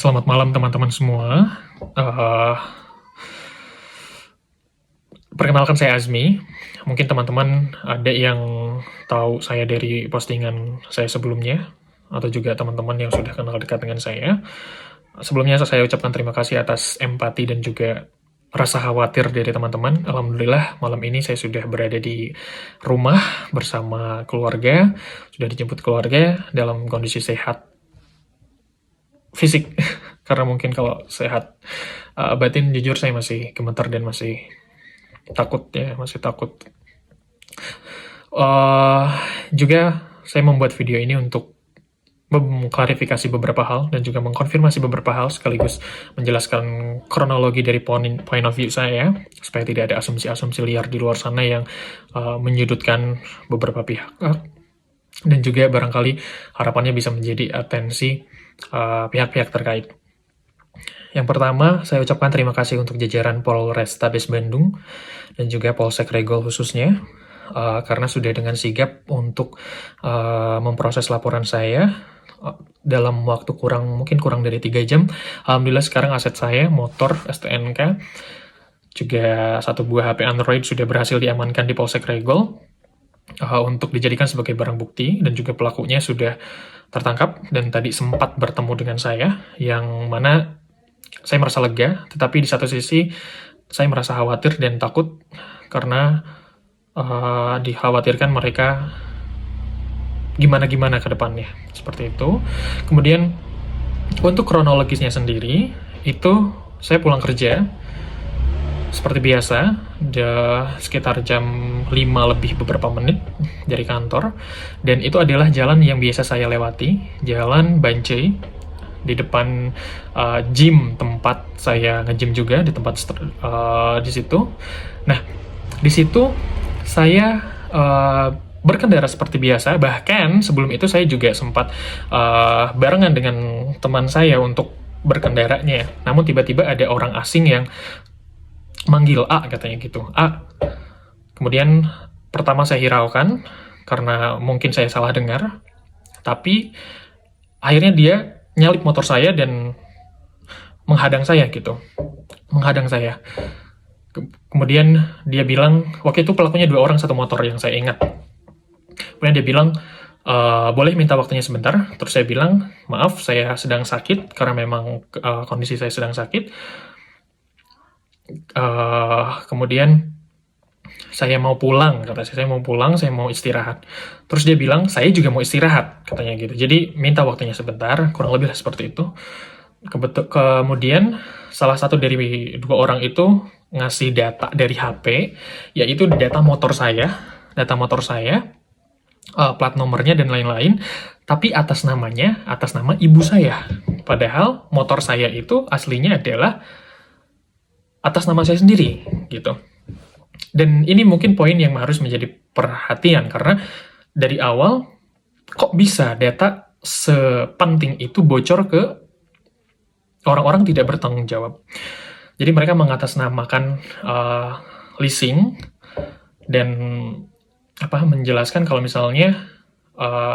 Selamat malam teman-teman semua. Eh, Perkenalkan saya Azmi. Mungkin teman-teman ada yang tahu saya dari postingan saya sebelumnya, atau juga teman-teman yang sudah kenal dekat dengan saya. Sebelumnya saya ucapkan terima kasih atas empati dan juga rasa khawatir dari teman-teman. Alhamdulillah malam ini saya sudah berada di rumah bersama keluarga, sudah dijemput keluarga dalam kondisi sehat fisik. Karena mungkin kalau sehat batin, jujur saya masih gemetar dan masih takut ya, masih takut. Eh, Juga saya membuat video ini untuk mengklarifikasi beberapa hal dan juga mengkonfirmasi beberapa hal sekaligus menjelaskan kronologi dari point of view saya supaya tidak ada asumsi-asumsi liar di luar sana yang menyudutkan beberapa pihak, dan juga barangkali harapannya bisa menjadi atensi pihak-pihak terkait. Yang pertama, saya ucapkan terima kasih untuk jajaran Polrestabes Bandung dan juga Polsek Regol khususnya, karena sudah dengan sigap untuk memproses laporan saya dalam waktu mungkin kurang dari 3 jam. Alhamdulillah sekarang aset saya, motor, STNK, juga satu buah HP Android sudah berhasil diamankan di Polsek Regol untuk dijadikan sebagai barang bukti, dan juga pelakunya sudah tertangkap dan tadi sempat bertemu dengan saya, yang mana saya merasa lega, tetapi di satu sisi saya merasa khawatir dan takut karena dikhawatirkan mereka gimana-gimana ke depannya, seperti itu. Kemudian untuk kronologisnya sendiri, itu saya pulang kerja seperti biasa, sekitar jam 5 lebih beberapa menit dari kantor, dan itu adalah jalan yang biasa saya lewati, Jalan Bancai, di depan gym tempat saya nge-gym juga, di tempat di situ. Nah, di situ saya berkendara seperti biasa. Bahkan sebelum itu saya juga sempat barengan dengan teman saya untuk berkendaranya. Namun tiba-tiba ada orang asing yang manggil A, katanya gitu. A. Kemudian pertama saya hiraukan karena mungkin saya salah dengar, tapi akhirnya dia nyalip motor saya dan menghadang saya gitu. Menghadang saya. Kemudian dia bilang, waktu itu pelakunya 2 orang, 1 motor yang saya ingat. Kemudian dia bilang, boleh minta waktunya sebentar. Terus saya bilang, maaf, saya sedang sakit, karena memang kondisi saya sedang sakit. Kemudian saya mau pulang, kata saya mau pulang, saya mau istirahat. Terus dia bilang, saya juga mau istirahat, katanya gitu. Jadi minta waktunya sebentar, kurang lebih seperti itu. Kemudian salah satu dari 2 orang itu ngasih data dari HP, yaitu data motor saya, plat nomornya dan lain-lain, tapi atas nama ibu saya. Padahal motor saya itu aslinya adalah atas nama saya sendiri, gitu. Dan ini mungkin poin yang harus menjadi perhatian, karena dari awal, kok bisa data sepenting itu bocor ke orang-orang tidak bertanggung jawab. Jadi mereka mengatasnamakan leasing, dan menjelaskan kalau misalnya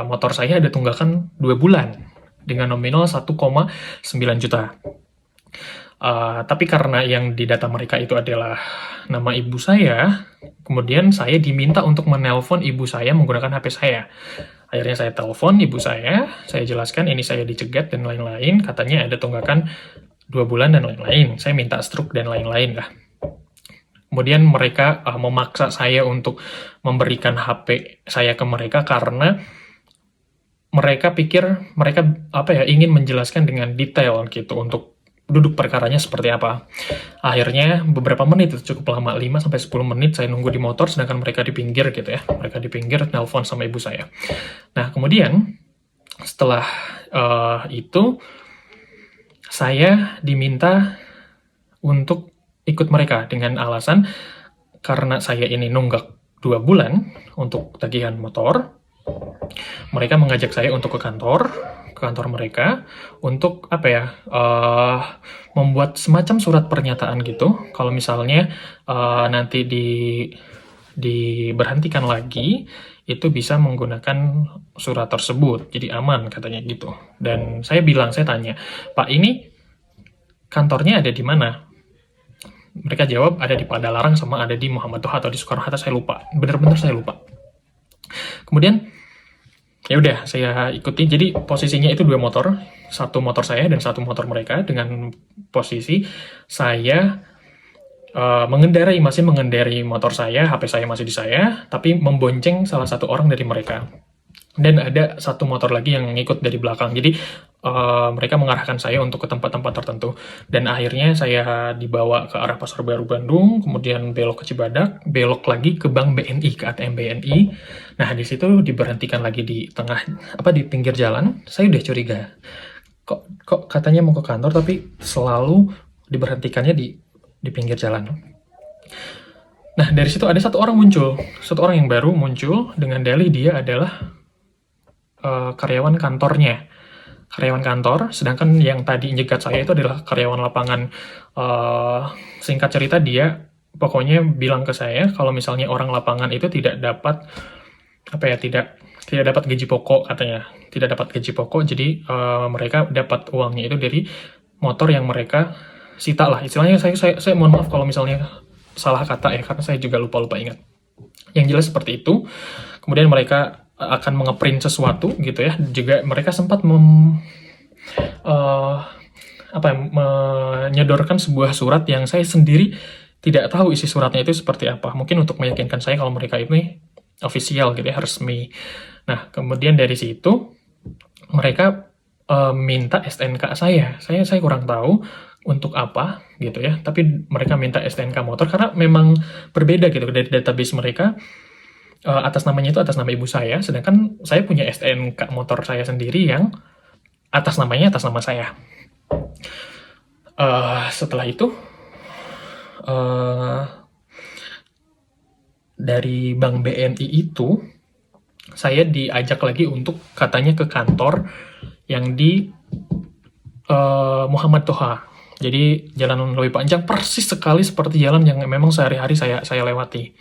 motor saya ada tunggakan 2 bulan dengan nominal 1,9 juta. Tapi karena yang di data mereka itu adalah nama ibu saya, kemudian saya diminta untuk menelpon ibu saya menggunakan HP saya. Akhirnya saya telepon ibu saya jelaskan ini saya dicegat dan lain-lain, katanya ada tunggakan 2 bulan dan lain-lain. Saya minta struk dan lain-lain lah. Kemudian mereka memaksa saya untuk memberikan HP saya ke mereka karena mereka pikir mereka ingin menjelaskan dengan detail gitu untuk duduk perkaranya seperti apa. Akhirnya beberapa menit, itu cukup lama, 5-10 menit saya nunggu di motor, sedangkan mereka di pinggir gitu ya. Mereka di pinggir nelpon sama ibu saya. Nah, kemudian setelah itu saya diminta untuk ikut mereka dengan alasan karena saya ini nunggak 2 bulan untuk tagihan motor. Mereka mengajak saya untuk ke kantor mereka untuk membuat semacam surat pernyataan gitu. Kalau misalnya nanti diberhentikan lagi, itu bisa menggunakan surat tersebut, jadi aman katanya gitu. Dan saya tanya, Pak, ini kantornya ada di mana? Mereka jawab ada di Padalarang sama ada di Muhammad Toha atau di Soekarno-Hatta, saya lupa. Bener-bener saya lupa. Kemudian ya udah saya ikuti. Jadi posisinya itu 2 motor, 1 motor saya dan 1 motor mereka, dengan posisi saya masih mengendarai motor saya, HP saya masih di saya, tapi membonceng salah satu orang dari mereka. Dan ada 1 motor lagi yang ngikut dari belakang. Jadi mereka mengarahkan saya untuk ke tempat-tempat tertentu. Dan akhirnya saya dibawa ke arah Pasar Baru Bandung, kemudian belok ke Cibadak, belok lagi ke Bank BNI, ke ATM BNI. Nah, di situ diberhentikan lagi di di pinggir jalan. Saya udah curiga. Kok katanya mau ke kantor, tapi selalu diberhentikannya di pinggir jalan. Nah, dari situ ada 1 orang muncul. 1 orang yang baru muncul dengan dalih dia adalah karyawan kantornya. Karyawan kantor, sedangkan yang tadi nyegat saya itu adalah karyawan lapangan. Singkat cerita, dia pokoknya bilang ke saya kalau misalnya orang lapangan itu tidak dapat tidak dapat gaji pokok, katanya. Tidak dapat gaji pokok, jadi mereka dapat uangnya itu dari motor yang mereka sita lah. Istilahnya saya mohon maaf kalau misalnya salah kata ya, karena saya juga lupa ingat. Yang jelas seperti itu. Kemudian mereka akan mengeprint sesuatu gitu ya. Juga mereka sempat menyodorkan sebuah surat yang saya sendiri tidak tahu isi suratnya itu seperti apa. Mungkin untuk meyakinkan saya kalau mereka ini official gitu ya, resmi. Nah, kemudian dari situ mereka minta STNK saya. Saya kurang tahu untuk apa gitu ya. Tapi mereka minta STNK motor karena memang berbeda gitu dari database mereka. Atas namanya itu atas nama ibu saya, sedangkan saya punya STNK motor saya sendiri yang atas namanya atas nama saya. Setelah itu dari Bank BNI itu saya diajak lagi untuk katanya ke kantor yang di Muhammad Toha. Jadi jalan lebih panjang, persis sekali seperti jalan yang memang sehari-hari saya lewati.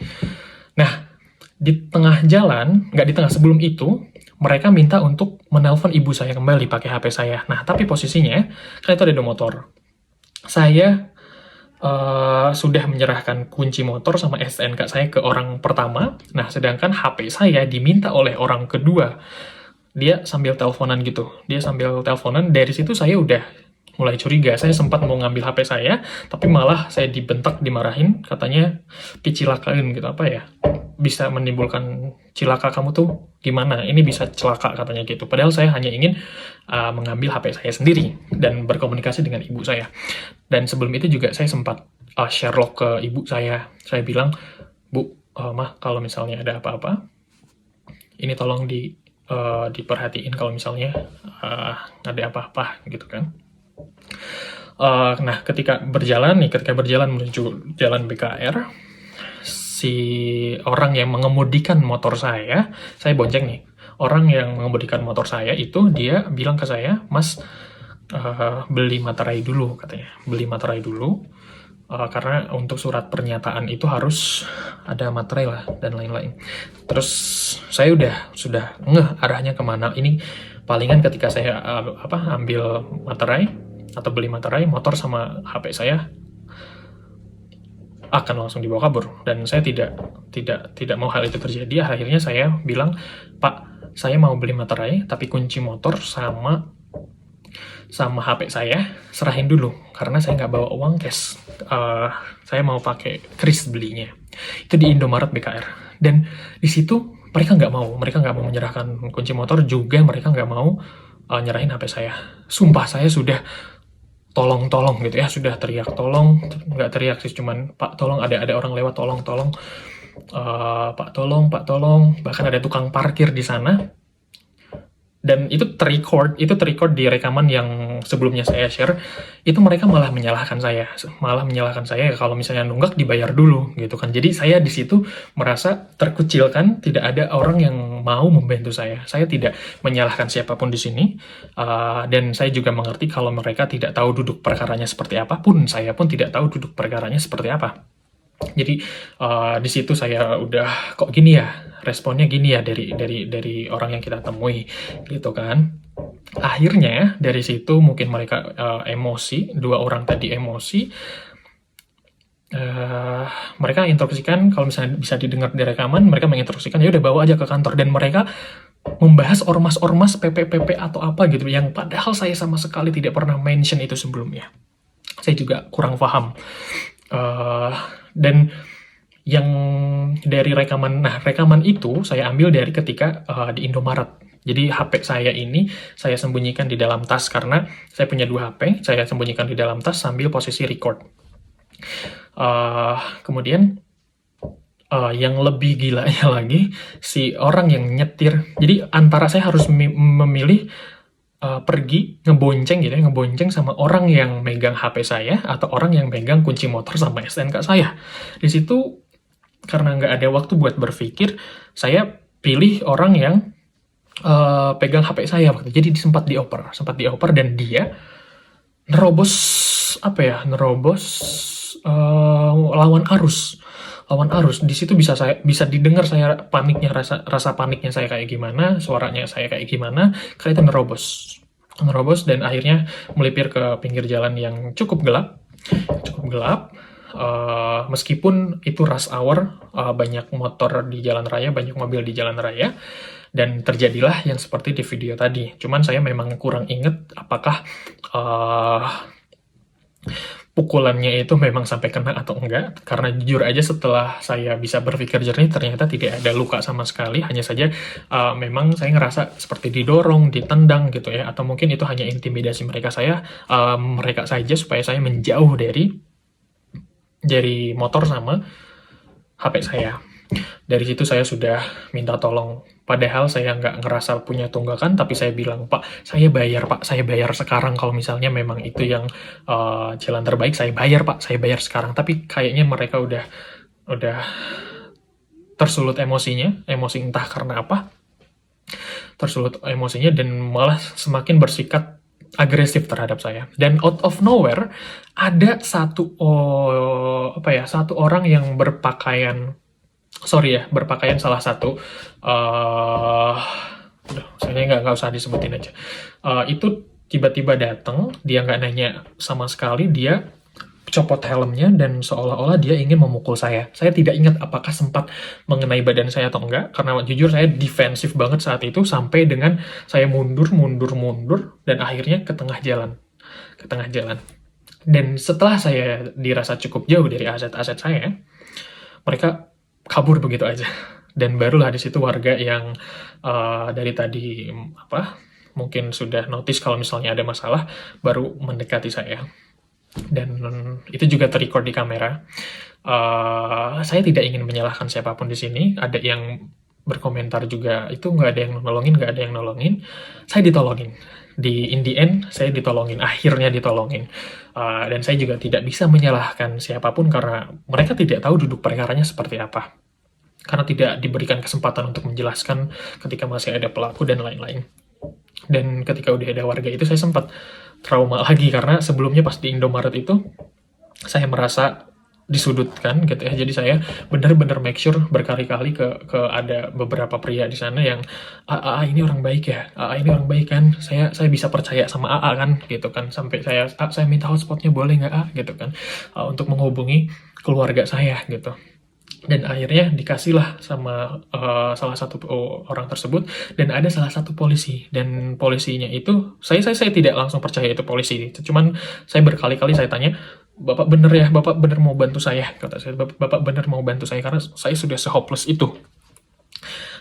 Nah, di tengah jalan, nggak di tengah, sebelum itu, mereka minta untuk menelpon ibu saya kembali pakai HP saya. Nah, tapi posisinya, kan itu ada 2 motor. Saya sudah menyerahkan kunci motor sama STNK saya ke orang pertama. Nah, sedangkan HP saya diminta oleh orang kedua. Dia sambil teleponan gitu. Dari situ saya udah mulai curiga. Saya sempat mau ngambil HP saya, tapi malah saya dibentak, dimarahin, katanya dicilakain gitu, bisa menimbulkan cilaka kamu tuh gimana? Ini bisa celaka katanya gitu. Padahal saya hanya ingin mengambil HP saya sendiri dan berkomunikasi dengan ibu saya. Dan sebelum itu juga saya sempat share log ke ibu saya. Saya bilang, Bu, Mah, kalau misalnya ada apa-apa, ini tolong diperhatiin kalau misalnya ada apa-apa gitu kan. Nah, ketika berjalan menuju jalan BKR, si orang yang mengemudikan motor saya bonceng nih. Orang yang mengemudikan motor saya itu dia bilang ke saya, Mas, beli materai dulu katanya. Beli materai dulu, karena untuk surat pernyataan itu harus ada materai lah dan lain-lain. Terus saya sudah ngeh arahnya kemana. Ini palingan ketika saya ambil materai atau beli materai, motor sama HP saya akan langsung dibawa kabur, dan saya tidak mau hal itu terjadi. Akhirnya saya bilang, Pak, saya mau beli materai tapi kunci motor sama HP saya serahin dulu karena saya nggak bawa uang cash. Saya mau pakai kris belinya. Itu di Indomaret BKR. Dan di situ mereka nggak mau menyerahkan kunci motor, juga mereka nggak mau nyerahin HP saya. Sumpah, saya sudah tolong gitu ya, sudah teriak tolong, nggak teriak sih, cuman Pak tolong, ada orang lewat, tolong Pak tolong, bahkan ada tukang parkir di sana. Dan itu terrecord di rekaman yang sebelumnya saya share. Itu mereka malah menyalahkan saya kalau misalnya nunggak dibayar dulu gitu kan. Jadi saya di situ merasa terkucilkan, tidak ada orang yang mau membantu saya. Saya tidak menyalahkan siapapun di sini, dan saya juga mengerti kalau mereka tidak tahu duduk perkaranya seperti apa, pun saya pun tidak tahu duduk perkaranya seperti apa. Jadi di situ saya udah, kok gini ya, responnya gini ya dari orang yang kita temui gitu kan. Akhirnya dari situ mungkin mereka emosi, dua orang tadi emosi. Mereka instruksikan kalau misalnya bisa didengar di rekaman, mereka menginstruksikan ya udah bawa aja ke kantor, dan mereka membahas ormas-ormas PP atau apa gitu yang padahal saya sama sekali tidak pernah mention itu sebelumnya. Saya juga kurang paham. Dan yang dari rekaman, nah rekaman itu saya ambil dari ketika di Indomaret. Jadi HP saya ini saya sembunyikan di dalam tas karena saya punya 2 HP, saya sembunyikan di dalam tas sambil posisi record. Kemudian yang lebih gilanya lagi, si orang yang nyetir, jadi antara saya harus memilih pergi ngebonceng gitu ya, ngebonceng sama orang yang megang HP saya atau orang yang megang kunci motor sama STNK saya. Di situ karena nggak ada waktu buat berpikir, saya pilih orang yang pegang HP saya waktu. Jadi sempat dioper, dan dia nerobos lawan arus. Di situ bisa didengar saya paniknya, rasa paniknya saya kayak gimana, suaranya saya kayak gimana, karena itu nerobos dan akhirnya melipir ke pinggir jalan yang cukup gelap. Meskipun itu rush hour, banyak motor di jalan raya, banyak mobil di jalan raya, dan terjadilah yang seperti di video tadi. Cuman saya memang kurang inget apakah pukulannya itu memang sampai kena atau enggak, karena jujur aja setelah saya bisa berpikir jernih, ternyata tidak ada luka sama sekali, hanya saja memang saya ngerasa seperti didorong, ditendang gitu ya, atau mungkin itu hanya intimidasi mereka saja supaya saya menjauh dari motor sama HP saya. Dari situ saya sudah minta tolong, padahal saya nggak ngerasa punya tunggakan, tapi saya bilang, Pak, saya bayar sekarang, kalau misalnya memang itu yang jalan terbaik, saya bayar Pak, saya bayar sekarang. Tapi kayaknya mereka udah tersulut emosi entah karena apa, tersulut emosinya dan malah semakin bersikap agresif terhadap saya. Dan out of nowhere ada satu orang yang berpakaian salah satu saya nggak usah disebutin aja. Itu tiba-tiba datang, dia nggak nanya sama sekali, dia copot helmnya dan seolah-olah dia ingin memukul saya. Saya tidak ingat apakah sempat mengenai badan saya atau enggak, karena jujur saya defensif banget saat itu, sampai dengan saya mundur, dan akhirnya ke tengah jalan. Dan setelah saya dirasa cukup jauh dari aset-aset saya, mereka kabur begitu aja. Dan barulah di situ warga yang dari tadi mungkin sudah notice kalau misalnya ada masalah, baru mendekati saya. Dan itu juga terrecord di kamera. Saya tidak ingin menyalahkan siapapun di sini. Ada yang berkomentar juga, itu nggak ada yang nolongin. Saya ditolongin. In the end, saya ditolongin. Akhirnya ditolongin. Dan saya juga tidak bisa menyalahkan siapapun karena mereka tidak tahu duduk perkaranya seperti apa. Karena tidak diberikan kesempatan untuk menjelaskan ketika masih ada pelaku dan lain-lain. Dan ketika udah ada warga itu, saya sempat trauma lagi, karena sebelumnya pas di Indomaret itu, saya merasa disudutkan gitu ya. Jadi saya benar-benar make sure berkali-kali ke ada beberapa pria di sana yang ini orang baik ya, ini orang baik kan, saya bisa percaya sama AA kan gitu kan, sampai saya minta hotspotnya boleh nggak gitu kan, untuk menghubungi keluarga saya gitu. Dan akhirnya dikasihlah sama salah satu orang tersebut, dan ada salah satu polisi, dan polisinya itu saya tidak langsung percaya itu polisi, cuman saya berkali-kali saya tanya, Bapak bener ya, Bapak bener mau bantu saya, kata saya, Bapak bener mau bantu saya karena saya sudah se-hopeless itu.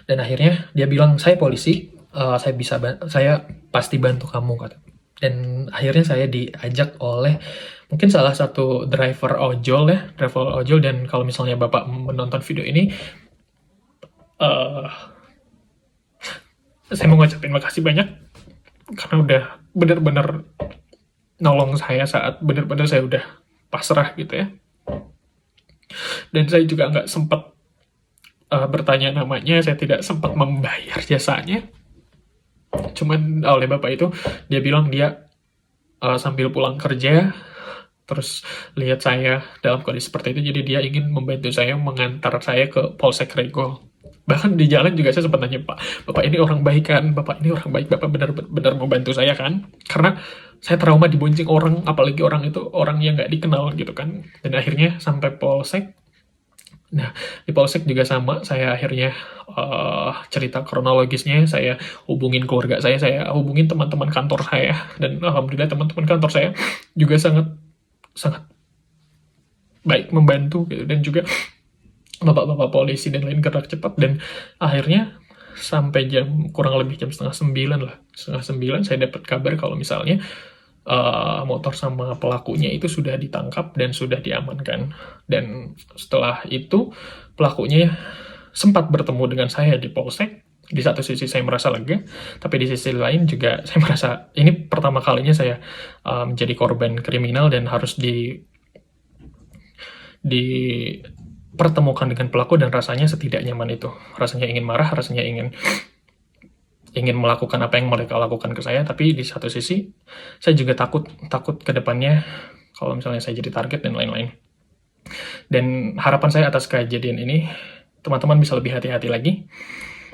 Dan akhirnya dia bilang, saya polisi, saya pasti bantu kamu, kata. Dan akhirnya saya diajak oleh mungkin salah satu driver ojol, dan kalau misalnya Bapak menonton video ini, saya mau ngucapin makasih banyak karena udah bener-bener nolong saya saat bener-bener saya udah pasrah gitu ya. Dan saya juga nggak sempat bertanya namanya, saya tidak sempat membayar jasanya. Cuman oleh Bapak itu, dia bilang dia sambil pulang kerja, terus lihat saya dalam kondisi seperti itu, jadi dia ingin membantu saya mengantar saya ke Polsek Regol. Bahkan di jalan juga saya sempat nanya, Pak, Bapak ini orang baik kan? Bapak ini orang baik, Bapak benar-benar mau bantu saya kan? Karena saya trauma dibonceng orang, apalagi orang itu orang yang nggak dikenal gitu kan. Dan akhirnya sampai Polsek. Nah, di Polsek juga sama, saya akhirnya cerita kronologisnya, saya hubungin keluarga saya hubungin teman-teman kantor saya, dan alhamdulillah teman-teman kantor saya juga sangat sangat baik membantu gitu, dan juga bapak-bapak polisi dan lain gerak cepat, dan akhirnya sampai kurang lebih jam setengah sembilan saya dapat kabar kalau misalnya motor sama pelakunya itu sudah ditangkap dan sudah diamankan. Dan setelah itu pelakunya sempat bertemu dengan saya di Polsek. Di satu sisi saya merasa lega, tapi di sisi lain juga saya merasa ini pertama kalinya saya menjadi korban kriminal dan harus dipertemukan dengan pelaku, dan rasanya setidak nyaman itu. Rasanya ingin marah, rasanya ingin melakukan apa yang mereka lakukan ke saya, tapi di satu sisi saya juga takut ke depannya kalau misalnya saya jadi target dan lain-lain. Dan harapan saya atas kejadian ini, teman-teman bisa lebih hati-hati lagi,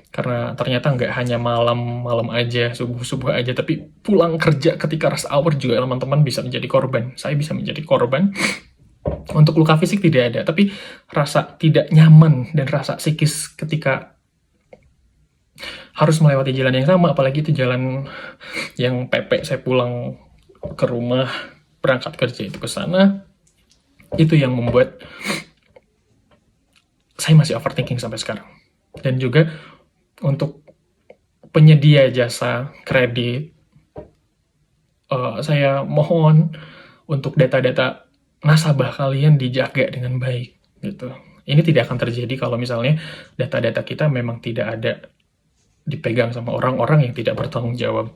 karena ternyata nggak hanya malam-malam aja, subuh-subuh aja, tapi pulang kerja ketika rush hour juga teman-teman bisa menjadi korban. Saya bisa menjadi korban. Untuk luka fisik tidak ada, tapi rasa tidak nyaman dan rasa psikis ketika harus melewati jalan yang sama, apalagi itu jalan yang pepek, saya pulang ke rumah, berangkat kerja itu ke sana, itu yang membuat saya masih overthinking sampai sekarang. Dan juga untuk penyedia jasa kredit, saya mohon untuk data-data nasabah kalian dijaga dengan baik gitu. Ini tidak akan terjadi kalau misalnya data-data kita memang tidak ada dipegang sama orang-orang yang tidak bertanggung jawab.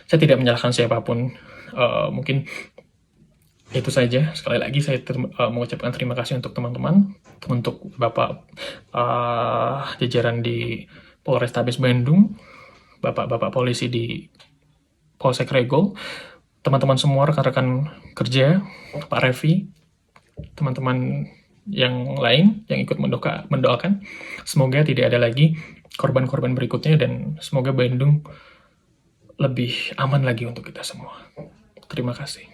Saya tidak menyalahkan siapapun. Mungkin itu saja. Sekali lagi saya mengucapkan terima kasih untuk teman-teman, untuk Bapak jajaran di Polrestabes Bandung, Bapak-bapak polisi di Polsek Regol, teman-teman semua, rekan-rekan kerja, Pak Revi, teman-teman yang lain yang ikut mendoakan, semoga tidak ada lagi korban-korban berikutnya, dan semoga Bandung lebih aman lagi untuk kita semua. Terima kasih.